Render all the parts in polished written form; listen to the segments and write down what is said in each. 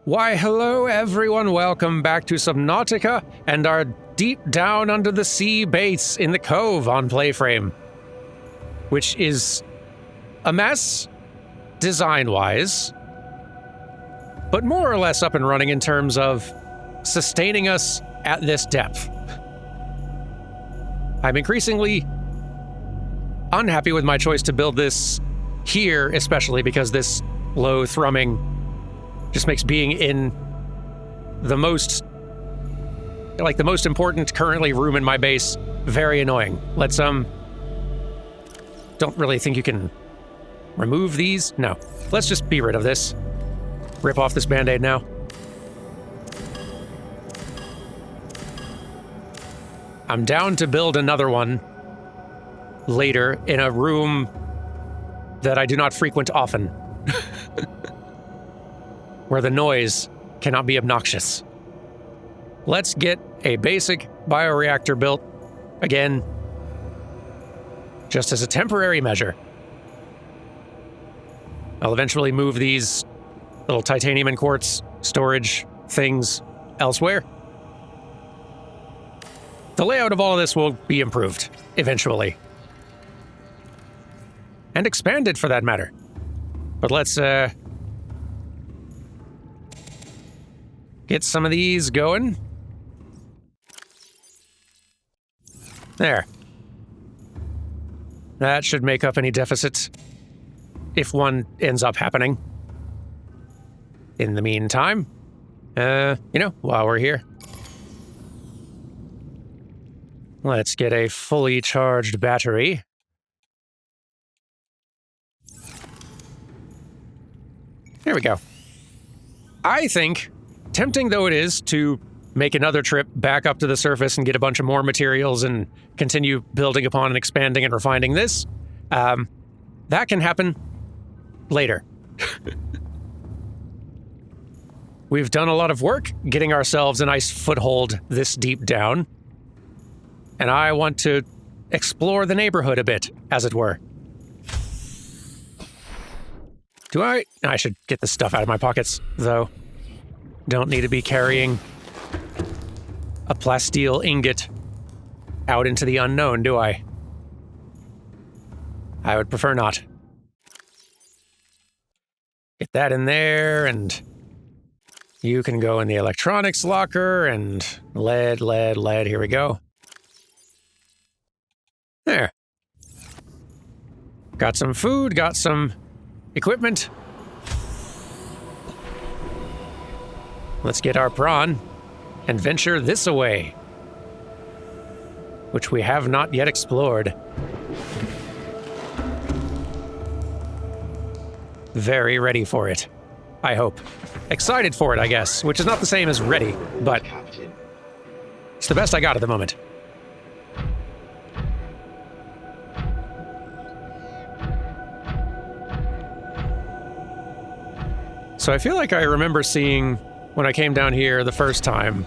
Why, hello everyone, welcome back to Subnautica and our deep down under the sea base in the cove on PlayFrame. Which is a mess, design-wise, but more or less up and running in terms of sustaining us at this depth. I'm increasingly unhappy with my choice to build this here, especially because this low thrumming just makes being in the most important currently room in my base very annoying. Let's, don't really think you can remove these. No. Let's just be rid of this. Rip off this Band-Aid now. I'm down to build another one later in a room that I do not frequent often. Where the noise cannot be obnoxious. Let's get a basic bioreactor built, again, just as a temporary measure. I'll eventually move these little titanium and quartz storage things elsewhere. The layout of all of this will be improved, eventually. And expanded, for that matter. But let's, get some of these going. There. That should make up any deficit, if one ends up happening. In the meantime, while we're here, let's get a fully charged battery. There we go. I think, tempting though it is to make another trip back up to the surface and get a bunch of more materials and continue building upon and expanding and refining this, that can happen later. We've done a lot of work getting ourselves a nice foothold this deep down, and I want to explore the neighborhood a bit, as it were. I should get this stuff out of my pockets, though. Don't need to be carrying a plasteel ingot out into the unknown, do I? I would prefer not. Get that in there, and you can go in the electronics locker, and lead, here we go. There. Got some food, got some equipment. Let's get our prawn and venture this away, which we have not yet explored. Very ready for it, I hope. Excited for it, I guess, which is not the same as ready, but it's the best I got at the moment. So I feel like I remember seeing, when I came down here the first time,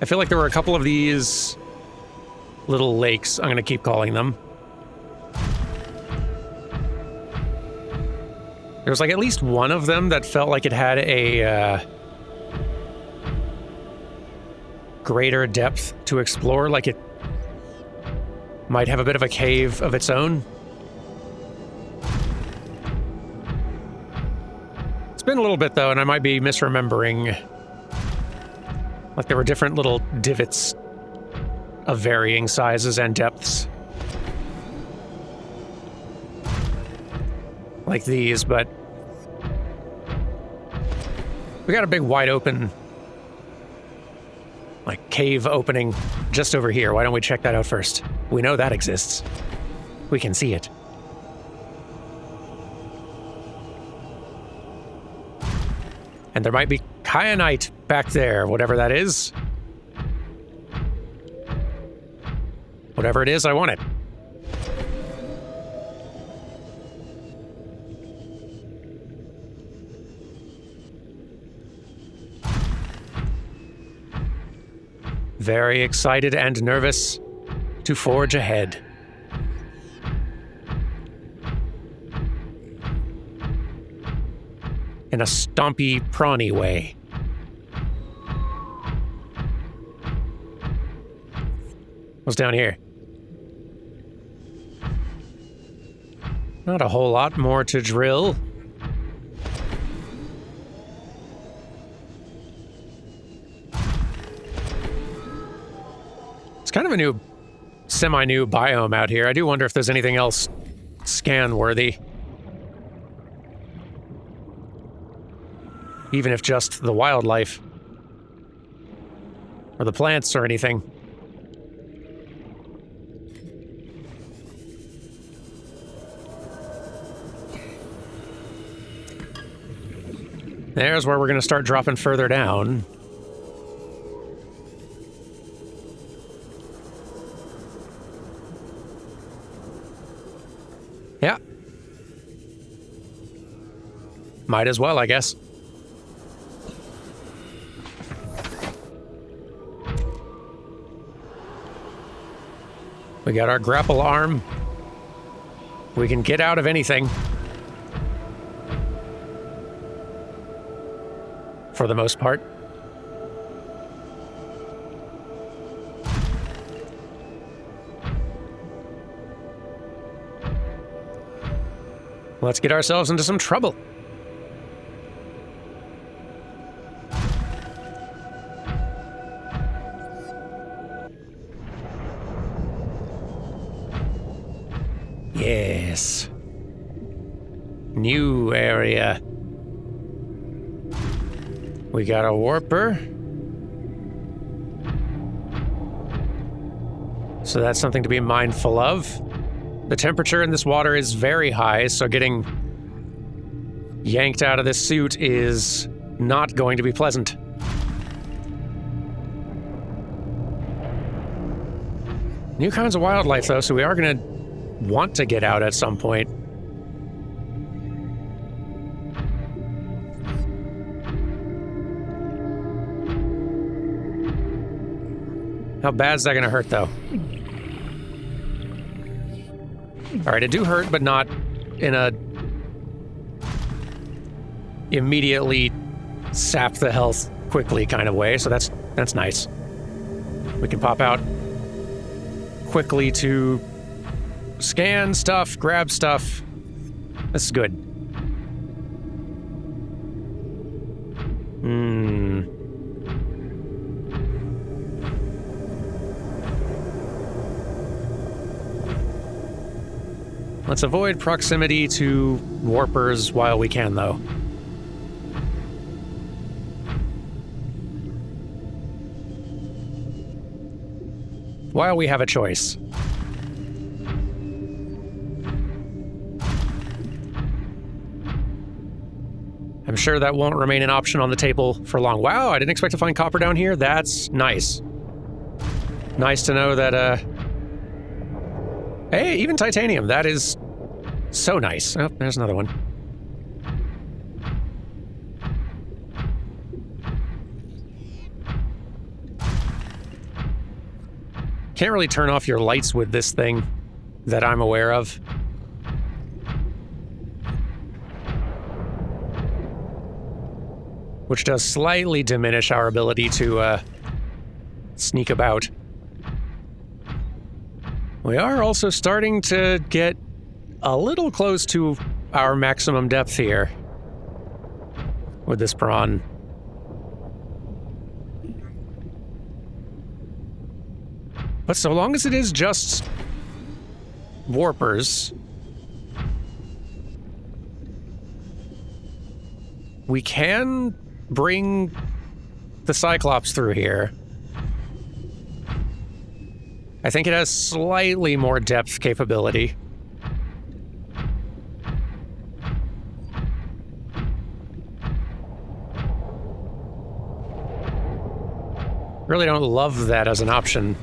I feel like there were a couple of these little lakes, I'm gonna keep calling them. There was like at least one of them that felt like it had a greater depth to explore, like it might have a bit of a cave of its own. It's been a little bit though, and I might be misremembering. Like there were different little divots of varying sizes and depths. Like these, but we got a big wide open, like cave opening just over here. Why don't we check that out first? We know that exists. We can see it. And there might be kyanite back there, whatever that is. Whatever it is, I want it. Very excited and nervous to forge ahead. in a stompy, prawny way. What's down here? Not a whole lot more to drill. It's kind of a new, semi-new biome out here. I do wonder if there's anything else scan-worthy. Even if just the wildlife. Or the plants or anything. There's where we're going to start dropping further down. Yeah. Might as well, I guess. We got our grapple arm. We can get out of anything. For the most part. Let's get ourselves into some trouble. Yes. New area. We got a warper. So that's something to be mindful of. The temperature in this water is very high, so getting yanked out of this suit is not going to be pleasant. New kinds of wildlife, though, so we are going to want to get out at some point. How bad's that going to hurt, though? Alright, it do hurt, but not in a immediately sap the health quickly kind of way, so that's nice. We can pop out quickly to scan stuff, grab stuff. This is good. Let's avoid proximity to warpers while we can, though. While we have a choice. I'm sure that won't remain an option on the table for long. Wow, I didn't expect to find copper down here. That's nice. Nice to know that, hey, even titanium. That is so nice. Oh, there's another one. Can't really turn off your lights with this thing that I'm aware of. Which does slightly diminish our ability to sneak about. We are also starting to get a little close to our maximum depth here with this prawn. But so long as it is just warpers, we can bring the Cyclops through here. I think it has slightly more depth capability. Really don't love that as an option.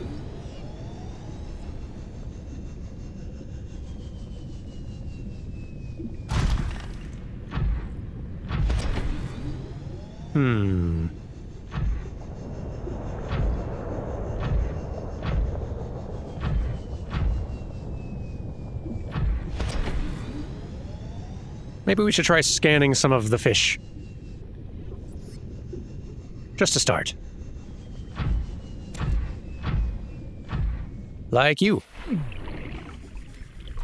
Maybe we should try scanning some of the fish Just to start. Like you.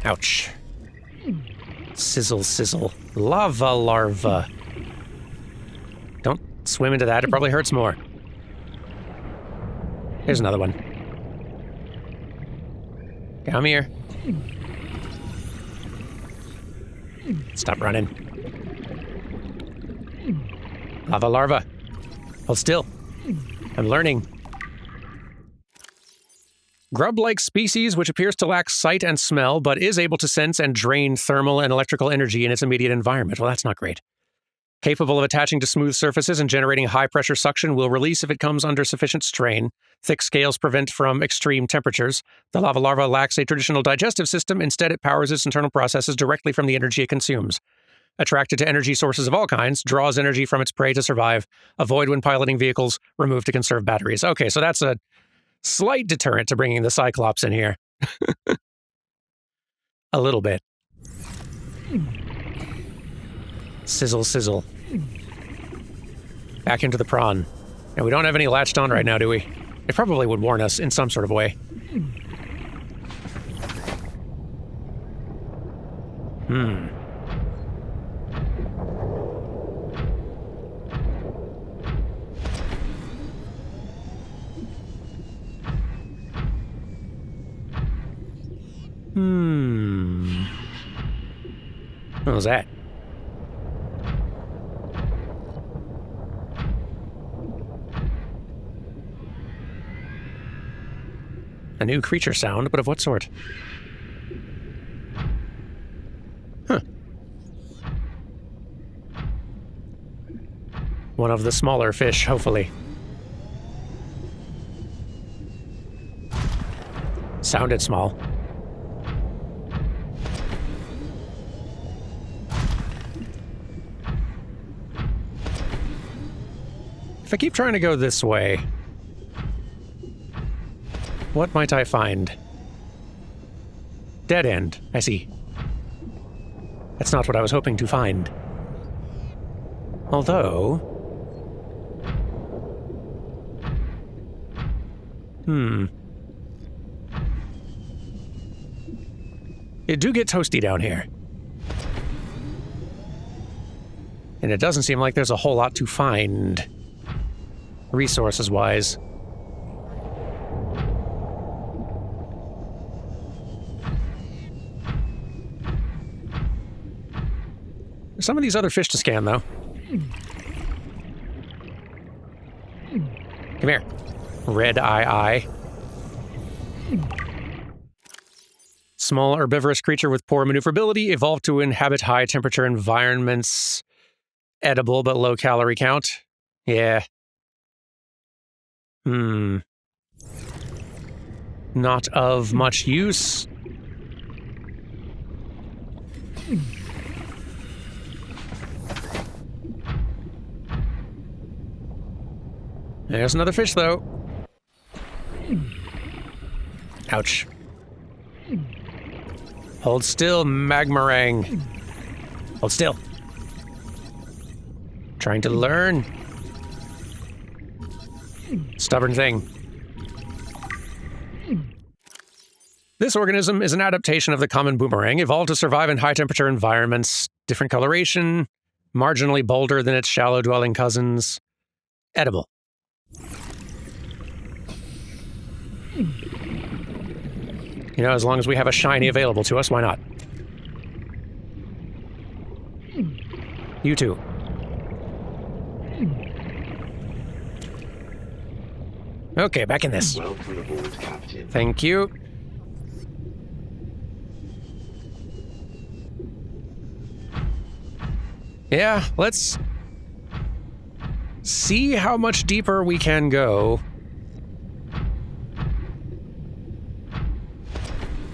Ouch. Sizzle, sizzle. Lava larva. Don't swim into that, it probably hurts more. Here's another one. Come here. Stop running. Lava larva. Hold still. I'm learning. Grub-like species which appears to lack sight and smell, but is able to sense and drain thermal and electrical energy in its immediate environment. Well, that's not great. Capable of attaching to smooth surfaces and generating high-pressure suction, will release if it comes under sufficient strain. Thick scales prevent from extreme temperatures. The lava larva lacks a traditional digestive system. Instead, it powers its internal processes directly from the energy it consumes. Attracted to energy sources of all kinds, draws energy from its prey to survive. Avoid when piloting vehicles. Remove to conserve batteries. Okay, so that's a slight deterrent to bringing the Cyclops in here. A little bit. Sizzle, sizzle. Back into the prawn. And we don't have any latched on right now, do we? It probably would warn us in some sort of way. What was that? A new creature sound, but of what sort? Huh. One of the smaller fish, hopefully. Sounded small. If I keep trying to go this way, what might I find? Dead end, I see. That's not what I was hoping to find. Although... It do get toasty down here. And it doesn't seem like there's a whole lot to find, resources-wise. There's some of these other fish to scan, though. Come here. Red eye. Small herbivorous creature with poor maneuverability, evolved to inhabit high-temperature environments. Edible, but low calorie count. Yeah. Not of much use. There's another fish, though. Ouch. Hold still, Magmarang. Hold still. Trying to learn. Stubborn thing. This organism is an adaptation of the common boomerang, evolved to survive in high-temperature environments. Different coloration, marginally bolder than its shallow-dwelling cousins. Edible. You know, as long as we have a shiny available to us, why not? You too. Okay, back in this. Welcome aboard, Captain. Thank you. Yeah, let's see how much deeper we can go.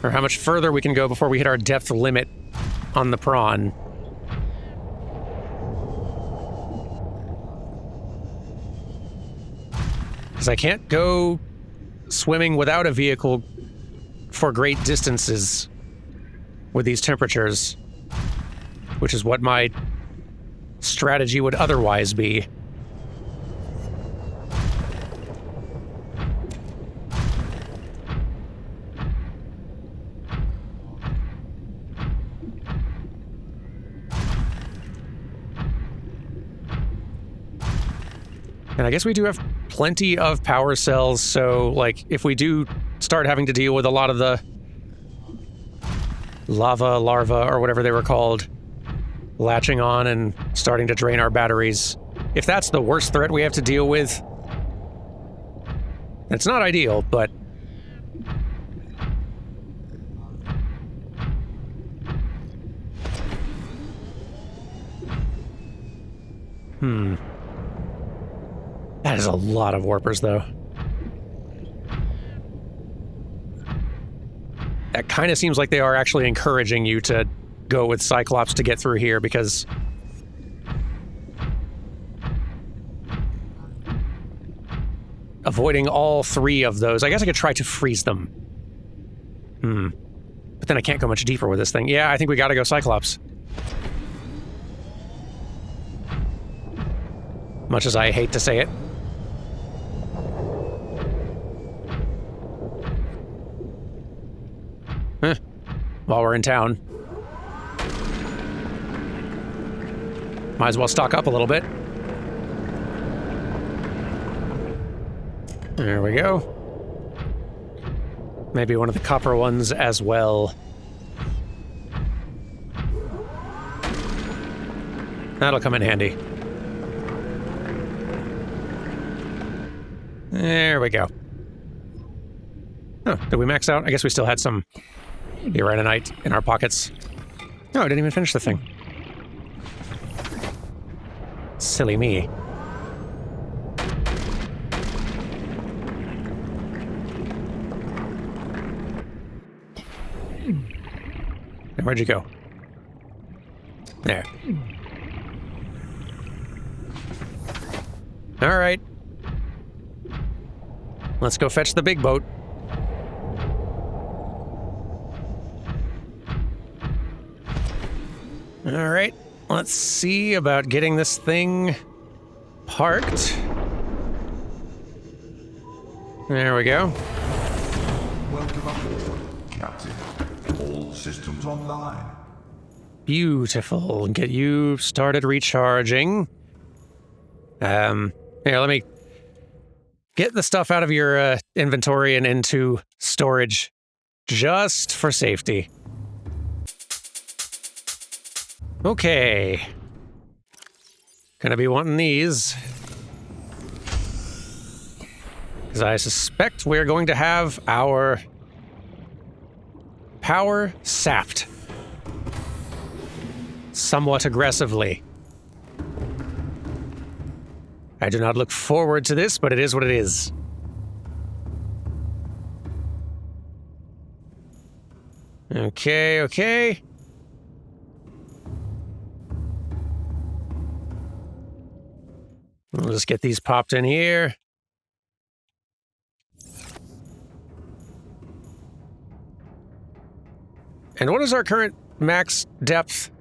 Or how much further we can go before we hit our depth limit on the prawn. Because I can't go swimming without a vehicle for great distances with these temperatures, which is what my strategy would otherwise be. And I guess we do have plenty of power cells, so, like, if we do start having to deal with a lot of the lava larvae, or whatever they were called, latching on and starting to drain our batteries, if that's the worst threat we have to deal with, it's not ideal, but... That is a lot of warpers, though. That kind of seems like they are actually encouraging you to go with Cyclops to get through here, because... avoiding all three of those... I guess I could try to freeze them. But then I can't go much deeper with this thing. Yeah, I think we gotta go Cyclops. Much as I hate to say it. While we're in town. Might as well stock up a little bit. There we go. Maybe one of the copper ones as well. That'll come in handy. There we go. Oh, did we max out? I guess we still had some uranite in our pockets. No, I didn't even finish the thing. Silly me. And where'd you go? There. All right. Let's go fetch the big boat. All right, let's see about getting this thing parked. There we go. Welcome aboard, Captain. All systems online. Beautiful. Get you started recharging. Here, let me get the stuff out of your inventory and into storage, just for safety. Okay. Gonna be wanting these. Because I suspect we're going to have our power sapped. Somewhat aggressively. I do not look forward to this, but it is what it is. Okay, okay. We'll just get these popped in here. And what is our current max depth?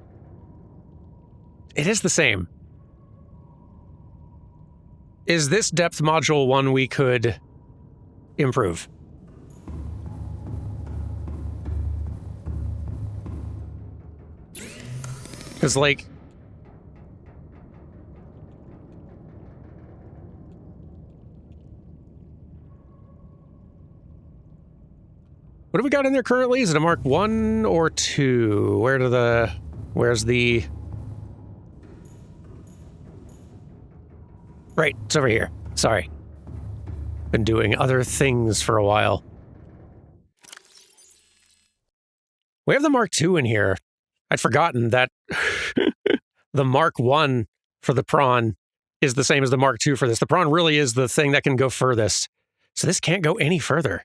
It is the same. Is this depth module one we could improve? Because, like... what have we got in there currently? Is it a Mark 1 or 2? Where's the... Right, it's over here. Sorry. Been doing other things for a while. We have the Mark 2 in here. I'd forgotten that the Mark 1 for the prawn is the same as the Mark 2 for this. The prawn really is the thing that can go furthest. So this can't go any further.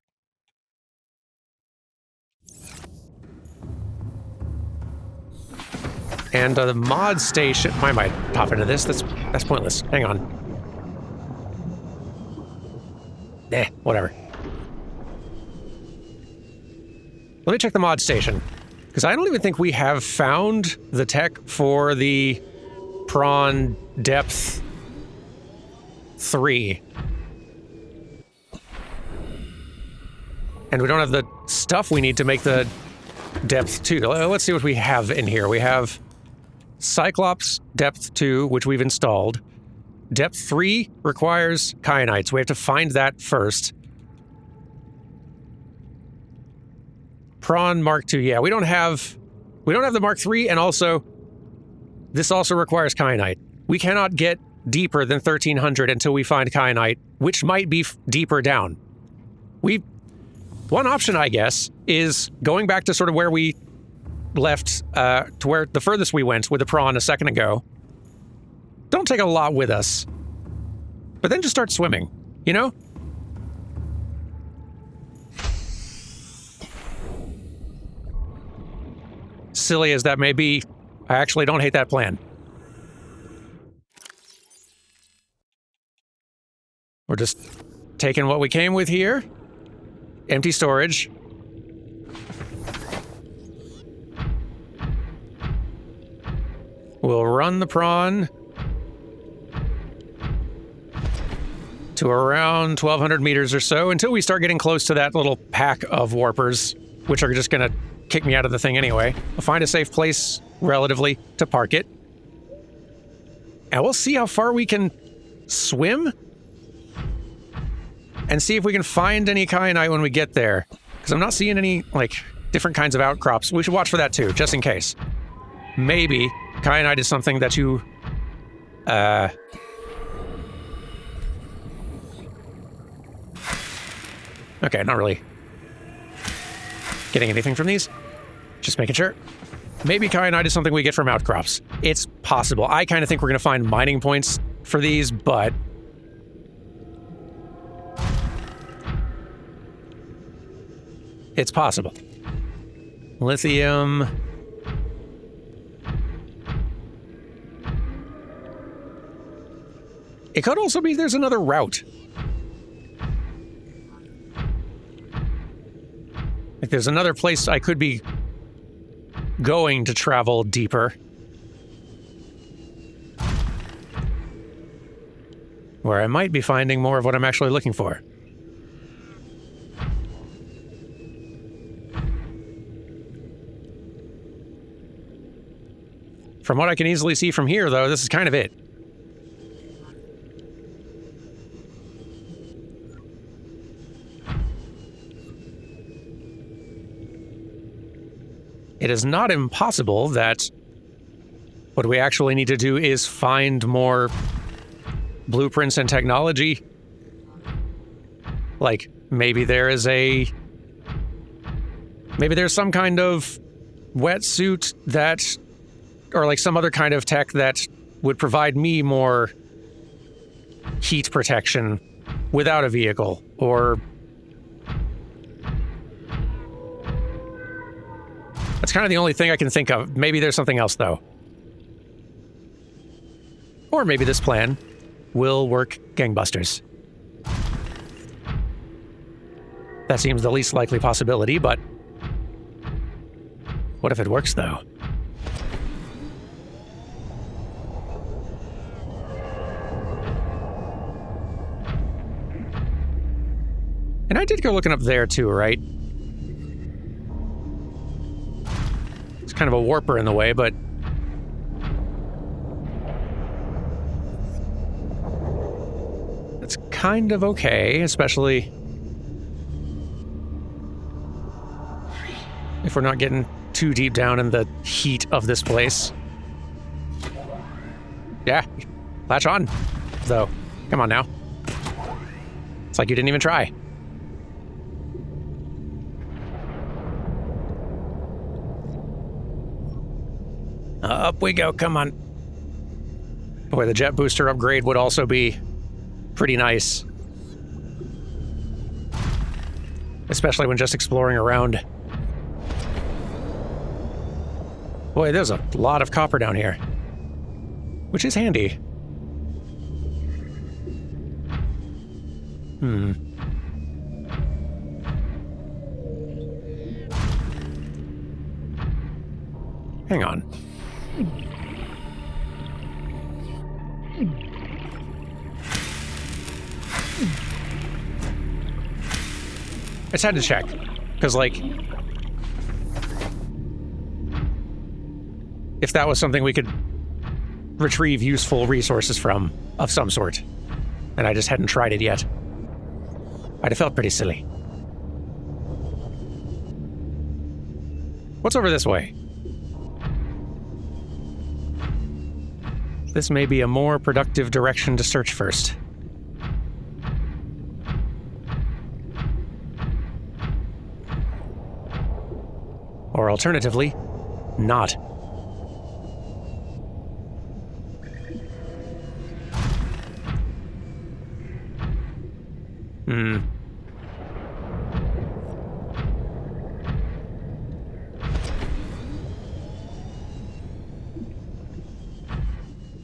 And the mod station... I might pop into this. That's pointless. Hang on. Whatever. Let me check the mod station. Because I don't even think we have found the tech for the prawn depth 3. And we don't have the stuff we need to make the depth 2. Let's see what we have in here. We have Cyclops depth 2, which we've installed. Depth 3 requires kyanite, so we have to find that first. Prawn Mark II, yeah, we don't have the Mark III, and also, this also requires kyanite. We cannot get deeper than 1300 until we find kyanite, which might be deeper down. One option, I guess, is going back to sort of where we left, to where the furthest we went with the prawn a second ago. Don't take a lot with us, but then just start swimming, you know? Silly as that may be, I actually don't hate that plan. We're just taking what we came with here. Empty storage. We'll run the prawn to around 1,200 meters or so until we start getting close to that little pack of warpers, which are just gonna kick me out of the thing anyway. We'll find a safe place, relatively, to park it. And we'll see how far we can swim and see if we can find any kyanite when we get there. Because I'm not seeing any, like, different kinds of outcrops. We should watch for that too, just in case. Maybe kyanite is something that you... Okay, not really getting anything from these. Just making sure. Maybe kyanite is something we get from outcrops. It's possible. I kind of think we're going to find mining points for these, but... it's possible. Lithium. It could also be there's another route. Like there's another place I could be going to travel deeper. Where I might be finding more of what I'm actually looking for. From what I can easily see from here, though, this is kind of it. It is not impossible that what we actually need to do is find more blueprints and technology. Like, maybe there's some kind of wetsuit that... or like some other kind of tech that would provide me more heat protection without a vehicle, or... that's kind of the only thing I can think of. Maybe there's something else, though. Or maybe this plan will work gangbusters. That seems the least likely possibility, but... what if it works, though? And I did go looking up there too, right? It's kind of a warper in the way, but... it's kind of okay, especially... if we're not getting too deep down in the heat of this place. Yeah, latch on, though. Come on now. It's like you didn't even try. Up we go, come on. Boy, the jet booster upgrade would also be pretty nice. Especially when just exploring around. Boy, there's a lot of copper down here. Which is handy. Hang on. I just had to check, because, like, if that was something we could retrieve useful resources from, of some sort. And I just hadn't tried it yet. I'd have felt pretty silly. What's over this way? This may be a more productive direction to search first. Or alternatively, not.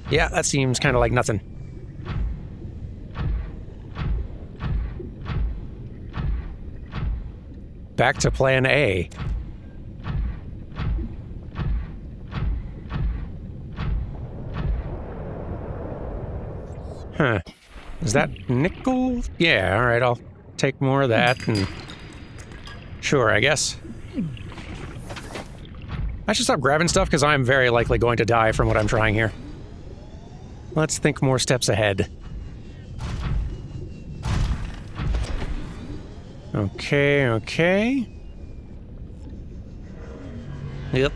Yeah, that seems kind of like nothing. Back to plan A. Huh. Is that nickel? Yeah, alright, I'll take more of that and... Sure, I guess. I should stop grabbing stuff because I'm very likely going to die from what I'm trying here. Let's think more steps ahead. Okay. Yep.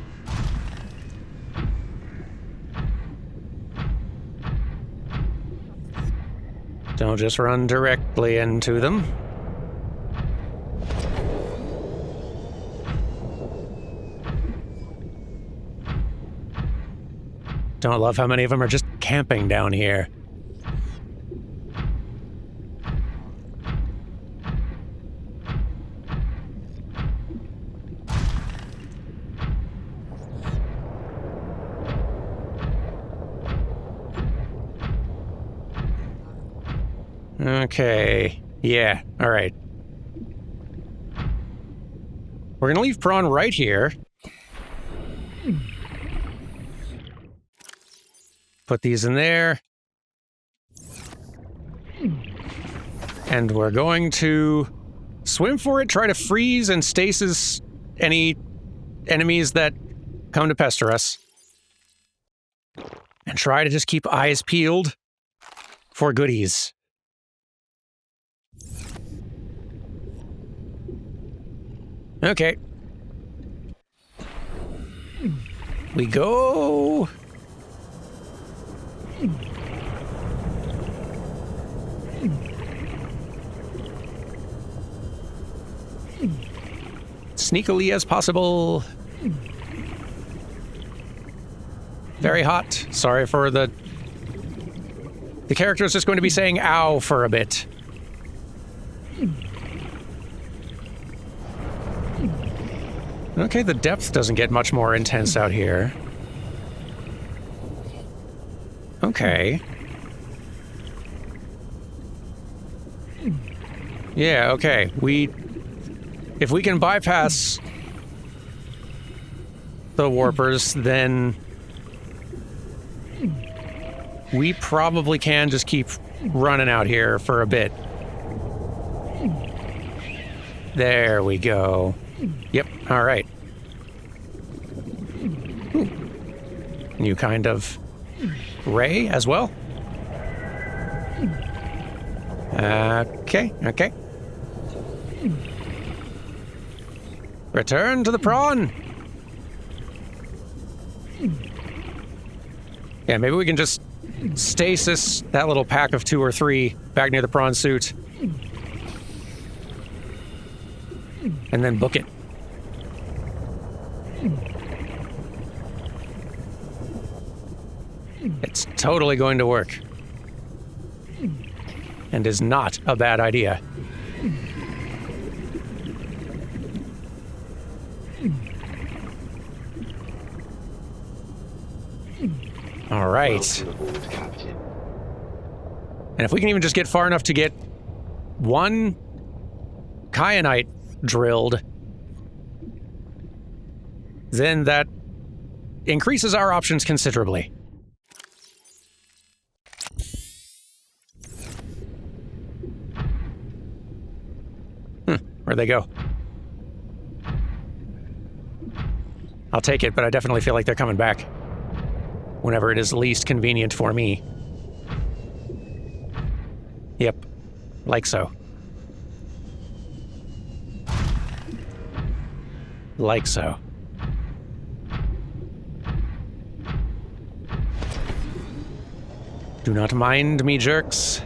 Don't just run directly into them. Don't love how many of them are just camping down here. Okay. Yeah, alright. We're gonna leave prawn right here. Put these in there. And we're going to swim for it, try to freeze and stasis any enemies that come to pester us. And try to just keep eyes peeled for goodies. Okay. We go. Sneakily as possible. Very hot. Sorry for the character is just going to be saying ow for a bit. Okay, the depth doesn't get much more intense out here. Okay. Yeah, okay. If we can bypass the warpers, then we probably can just keep running out here for a bit. There we go. Yep, all right. Ooh. New kind of ray as well. Okay. Return to the prawn. Yeah, maybe we can just stasis that little pack of 2 or 3 back near the prawn suit. And then book it. It's totally going to work. And is not a bad idea. All right. And if we can even just get far enough to get 1 kyanite drilled, then that increases our options considerably. Where'd they go? I'll take it, but I definitely feel like they're coming back. whenever it is least convenient for me. Yep, like so. Like so. Do not mind me, jerks.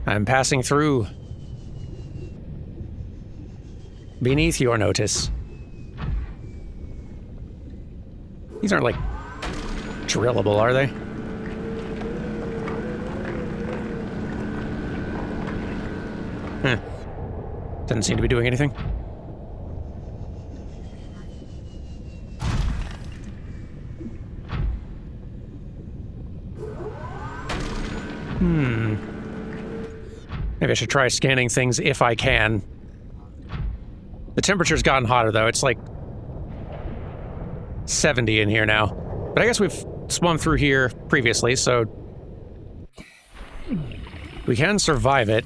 I'm passing through. Beneath your notice. These aren't, like, drillable, are they? Doesn't seem to be doing anything. Maybe I should try scanning things if I can. The temperature's gotten hotter, though. It's like 70 in here now. But I guess we've swum through here previously, so we can survive it.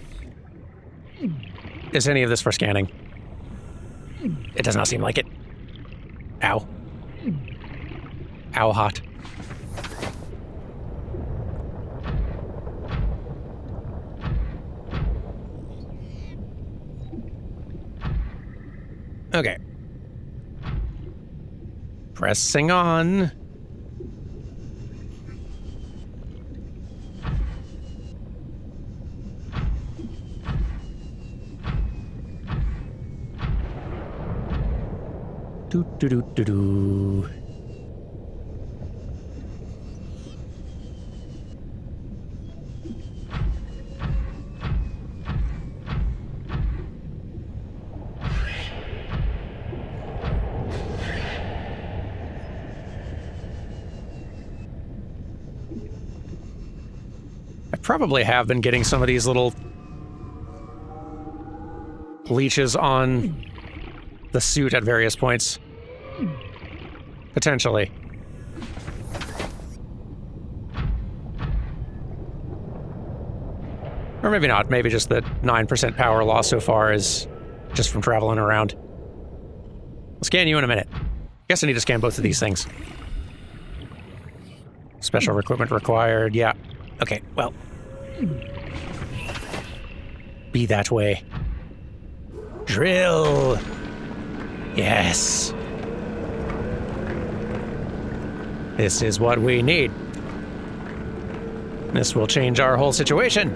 Is any of this for scanning? It does not seem like it. Ow. Ow, hot. Okay. Pressing on. Do. I probably have been getting some of these little leeches on the suit at various points. Potentially. Or maybe not. Maybe just the 9% power loss so far is just from traveling around. I'll scan you in a minute. Guess I need to scan both of these things. Special equipment required. Yeah. Okay, well. Be that way. Drill! Yes. This is what we need. This will change our whole situation.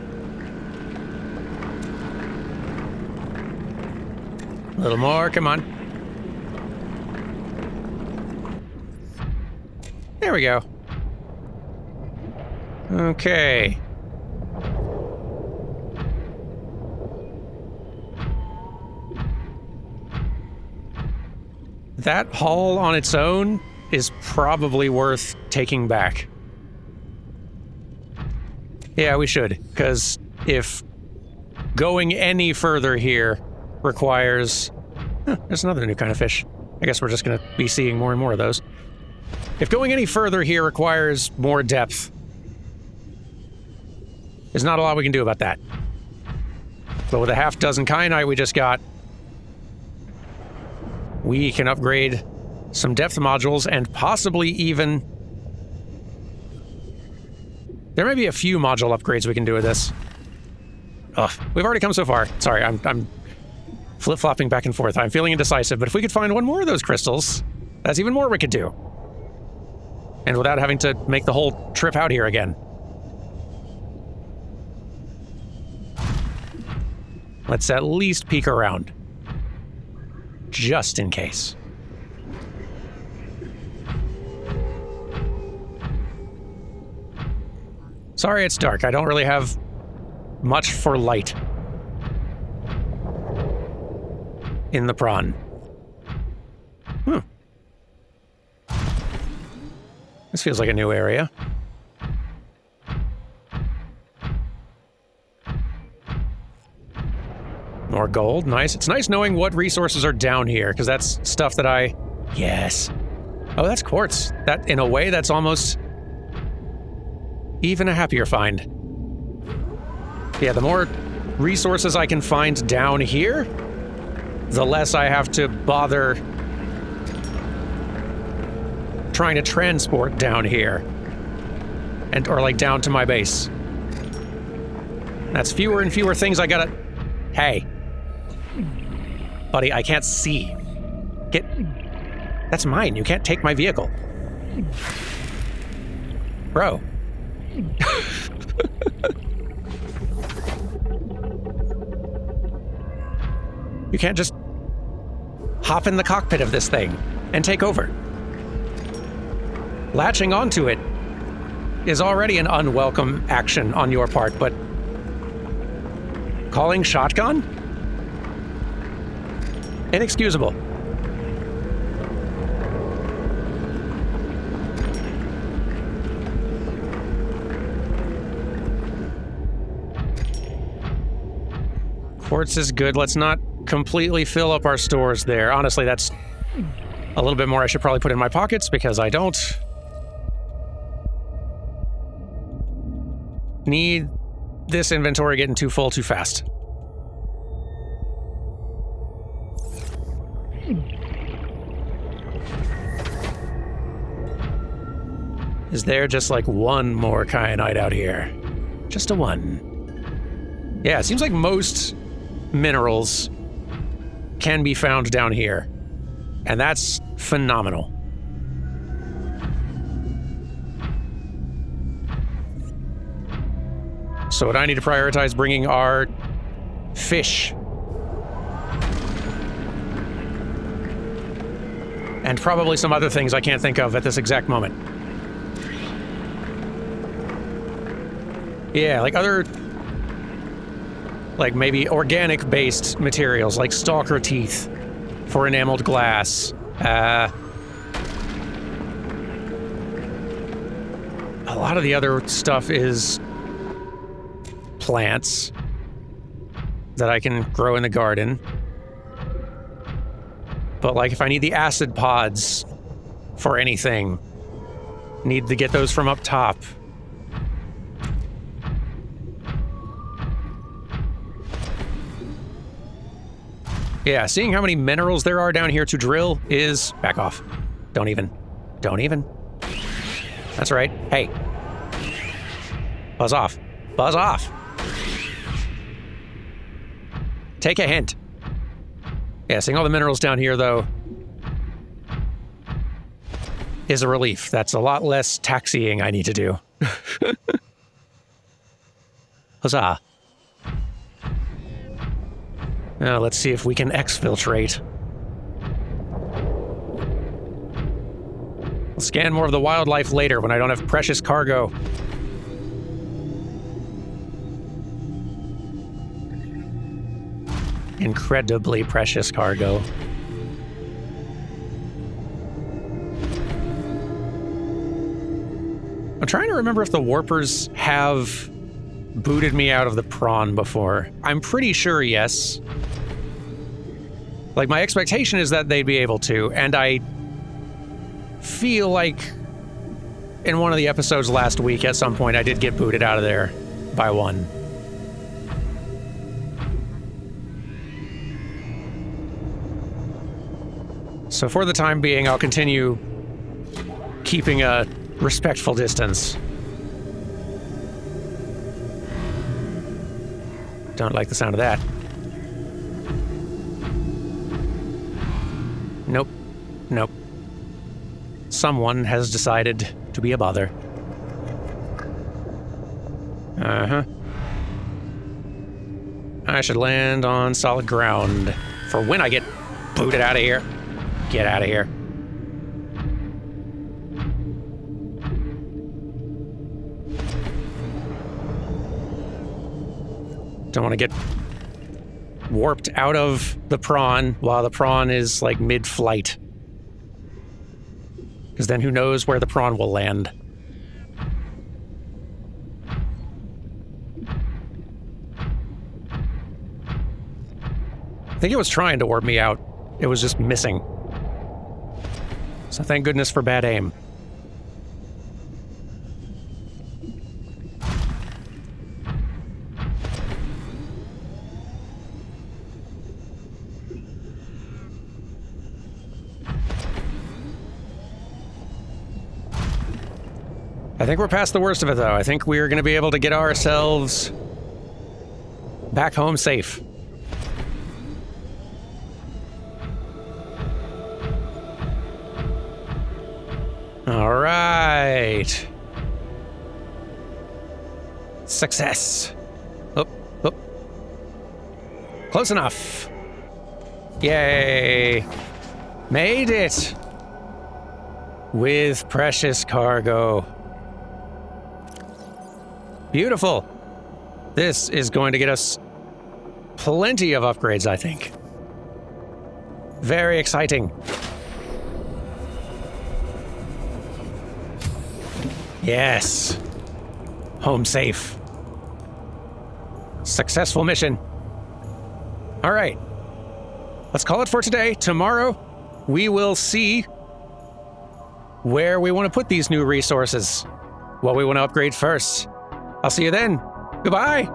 A little more, come on. There we go. Okay. That haul on its own is probably worth taking back. Yeah, we should, because if going any further here requires... there's another new kind of fish. I guess we're just going to be seeing more and more of those. If going any further here requires more depth, there's not a lot we can do about that. But with a half dozen kyanite we just got, we can upgrade some depth modules and possibly even... There may be a few module upgrades we can do with this. Ugh, we've already come so far. Sorry, I'm flip-flopping back and forth. I'm feeling indecisive, but if we could find one more of those crystals, that's even more we could do. And without having to make the whole trip out here again. Let's at least peek around. Just in case. Sorry it's dark. I don't really have much for light in the prawn. This feels like a new area. More gold, nice. It's nice knowing what resources are down here, because that's stuff that I... Yes. Oh, that's quartz. That, in a way, that's almost even a happier find. Yeah, the more resources I can find down here, the less I have to bother trying to transport down here. Or like down to my base. That's fewer and fewer things I gotta... Hey. Buddy, I can't see. That's mine. You can't take my vehicle. Bro. You can't just hop in the cockpit of this thing and take over. Latching onto it is already an unwelcome action on your part, but calling shotgun? Inexcusable. Quartz is good. Let's not completely fill up our stores there. Honestly, that's a little bit more I should probably put in my pockets because I don't need this inventory getting too full too fast. Is there just like one more kyanite out here? Just a one. Yeah, it seems like most minerals can be found down here. And that's phenomenal. So what I need to prioritize bringing are fish. And probably some other things I can't think of at this exact moment. Yeah, like other... like maybe organic-based materials, like stalker teeth for enameled glass. A lot of the other stuff is plants that I can grow in the garden. But like if I need the acid pods for anything, need to get those from up top. Yeah, seeing how many minerals there are down here to drill is... Back off. Don't even. Don't even. That's right. Hey. Buzz off. Buzz off. Take a hint. Yeah, seeing all the minerals down here, though, is a relief. That's a lot less taxiing I need to do. Huzzah. Now, let's see if we can exfiltrate. We'll scan more of the wildlife later when I don't have precious cargo. Incredibly precious cargo. I'm trying to remember if the warpers have booted me out of the prawn before. I'm pretty sure yes. Like, my expectation is that they'd be able to, and I feel like in one of the episodes last week at some point I did get booted out of there by one. So for the time being, I'll continue keeping a respectful distance. Don't like the sound of that. Nope. Nope. Someone has decided to be a bother. Uh-huh. I should land on solid ground for when I get booted out of here. Get out of here. Don't want to get warped out of the prawn while the prawn is like mid-flight. Because then who knows where the prawn will land. I think it was trying to warp me out. It was just missing. So thank goodness for bad aim. I think we're past the worst of it, though. I think we're going to be able to get ourselves back home safe. All right. Success. Oh, oh. Close enough. Yay. Made it. With precious cargo. Beautiful. This is going to get us plenty of upgrades, I think. Very exciting. Yes. Home safe. Successful mission. All right. Let's call it for today. Tomorrow, we will see where we want to put these new resources, what we want to upgrade first. I'll see you then. Goodbye.